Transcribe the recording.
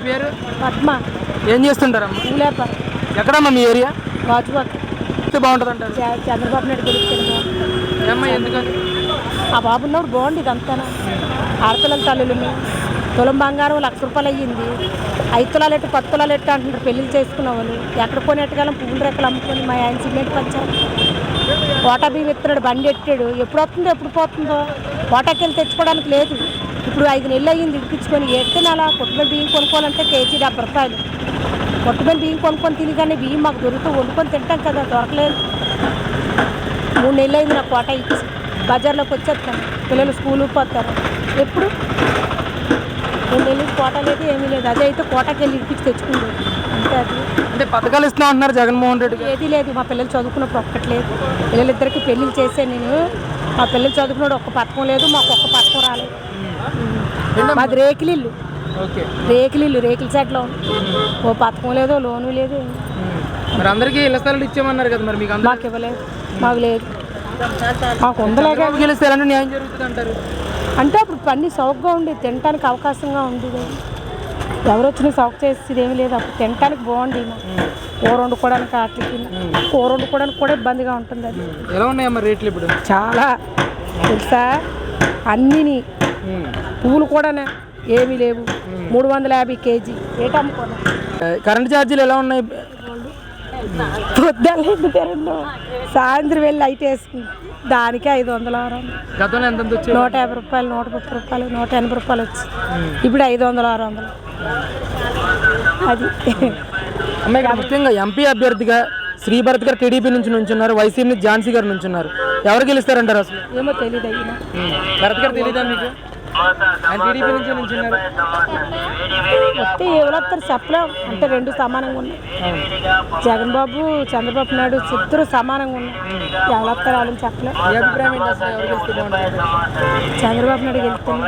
పేరు? పద్మ. ఏం చేస్తుంటారమ్మా? పూలేపర్. ఎక్కడమ్మా మీ ఏరియా? గాజువాక. బాగుంటుంది అంటారు. చంద్రబాబు నాయుడు గెలిస్తే ఏమ్మా ఎందుకని? ఆ బాబు ఉన్నప్పుడు బాగుంది ఇదంతా. ఆడపిల్లల తల్లులు మేము తులం బంగారం 1,00,000 రూపాయలు అయ్యింది. 5 తులాలు ఎట్టు 10 తులాలు ఎట్టు అంటున్నారు పెళ్ళిళ్ళు చేసుకున్న వాళ్ళు. ఎక్కడ కొనేట్టుకెళ్ళం పువ్వుల రెక్కలు అమ్ముకొని మా ఆయన సిమెంట్ పంచారు. కోటా బియ్యం ఎత్తున్నాడు, బండి ఎట్టాడు. ఎప్పుడు వస్తుందో ఎప్పుడు పోతుందో కోటాకి వెళ్ళి తెచ్చుకోవడానికి లేదు. ఇప్పుడు 5 నెలలు అయ్యింది ఇడిపించుకొని. ఎడుతున్నాలా కొట్టుబడి బియ్యం కొనుక్కోవాలంటే కేజీ 70 రూపాయలు. కొట్టుబడి బియ్యం కొనుక్కొని తిని కానీ బియ్యం మాకు దొరుకుతూ వండుకొని తింటాం కదా, దొరకలేదు. 3 నెలలు అయింది నాకు కోటా ఇచ్చి. బజార్లోకి వచ్చేస్తాను, పిల్లలు స్కూల్కి పోతారు. ఎప్పుడు 3 నెలలు కోటా లేదు, ఏమీ లేదు. అదే అయితే కోటాకి వెళ్ళి ఇడిపించి తెచ్చుకుంది అంతే. అది అంటే పథకాలు ఇస్తా ఉంటున్నారు జగన్మోహన్ రెడ్డి. ఏది లేదు. మా పిల్లలు చదువుకున్నప్పుడు ఒక్కట్లేదు. పిల్లలిద్దరికి పెళ్ళిళ్ళు చేశాను నేను. మా పిల్లలు చదువుకున్నాడు ఒక్క పథకం లేదు, మాకు ఒక్క పథకం రాలేదు. మాది రేకులిల్లు. రేకులిల్లు, రేకుల సెట్లో ఓ పథకం లేదు, లోను లేదు. మరి అందరికీ ఇళ్ల స్థలాలు ఇచ్చామన్నారు కదా, మరి మీకు మాకు ఇవ్వలేదు. మాకు లేదు. మాకు ఉందలేక గెలుస్తారంటే న్యాయం జరుగుతుంది అంటారు. అంటే అప్పుడు పని సౌకగా ఉండేది, తినడానికి అవకాశంగా ఉండేది. ఎవరు వచ్చినా సౌక చేసేది ఏమీ లేదు. అప్పుడు తినడానికి బాగుంది. కూర వండుకోవడానికి వాటికి, కూర వండుకోవడానికి కూడా ఇబ్బందిగా ఉంటుంది. అది ఎలా ఉన్నాయమ్మా రేట్లు ఇప్పుడు? చాలా తెలుసా, అన్నీ పువ్వులు కూడా ఏమీ లేవు. 350 కేజీ రేట్ అమ్ముకోవాలి. కరెంట్ ఛార్జీలు ఎలా ఉన్నాయి? పొద్దున్న తిరగడం, సాయంత్రం వెళ్ళి లైట్ వేసుకుంది, దానికి 500 గతంలో ఎంత వచ్చి 150 రూపాయలు, 130 రూపాయలు, 180 రూపాయలు వచ్చి ఇప్పుడు 500, 600. అది అమ్మాయి ముఖ్యంగా ఎంపీ అభ్యర్థిగా శ్రీభరత్ గారు టీడీపీ నుంచి నుంచున్నారు, వైసీపీ నుంచి ఝాన్సీ గారు నుంచున్నారు. ఎవరు గెలుస్తారంటారు అసలు? ఏమో తెలియదు. అయినా భరత్ గారు తెలీదా మీకు? ఆయన టీడీపీ నుంచి నుంచున్నారు. వస్తే ఎవరు వస్తారు చెప్పలేం. అంటే రెండు సమానంగా ఉన్నాయి. జగన్ బాబు, చంద్రబాబు నాయుడు ఇద్దరు సమానంగా ఉన్నాయి. ఎవరు వస్తారు వాళ్ళని చెప్పలేం. మీ అభిప్రాయం ఏంటి అసలు? ఎవరు గెలిస్తే బాగుంటుంది? చంద్రబాబు నాయుడు గెలుస్తాను.